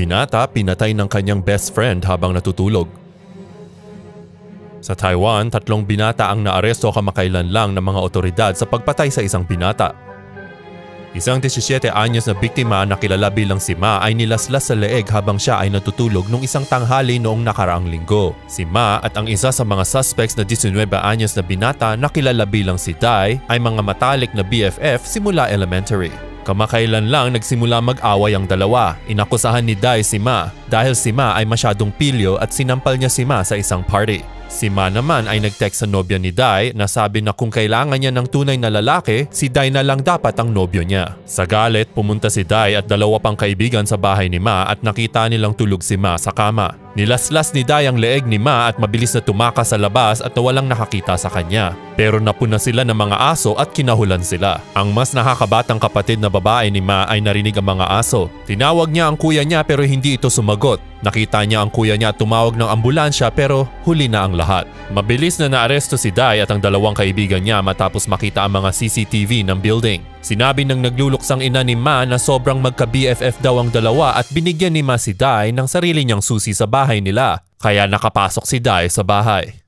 binata pinatay ng kanyang best friend habang natutulog. Sa Taiwan, 3 binata ang naaresto kamakailan lang ng mga otoridad sa pagpatay sa isang binata. Isang 17 anyos na biktima na kilala bilang si Ma ay nilaslas sa leeg habang siya ay natutulog nung isang tanghali noong nakaraang linggo. Si Ma at ang isa sa mga suspects na 19 anyos na binata na kilala bilang si Dai ay mga matalik na BFF simula elementary. Kamakailan lang nagsimula mag-away ang dalawa. Inakusahan ni Dai si Ma dahil si Ma ay masyadong pilyo at sinampal niya si Ma sa isang party. Si Ma naman ay nag-text sa nobya ni Dai na sabi na kung kailangan niya ng tunay na lalaki, si Dai na lang dapat ang nobyo niya. Sa galit, pumunta si Dai at 2 pang kaibigan sa bahay ni Ma at nakita nilang tulog si Ma sa kama. Nilaslas ni Dai ang leeg ni Ma at mabilis na tumakas sa labas at walang nakakita sa kanya. Pero napuna sila ng mga aso at kinahulan sila. Ang mas nakakabatang kapatid na babae ni Ma ay narinig ang mga aso. Tinawag niya ang kuya niya pero hindi ito sumagot. Nakita niya ang kuya niya at tumawag ng ambulansya pero huli na ang lahat. Mabilis na naaresto si Dai at ang 2 kaibigan niya matapos makita ang mga CCTV ng building. Sinabi ng nagluluksang ina ni Ma na sobrang magka-BFF daw ang dalawa at binigyan ni Ma si Dai ng sarili niyang susi sa bahay nila. Kaya nakapasok si Dai sa bahay.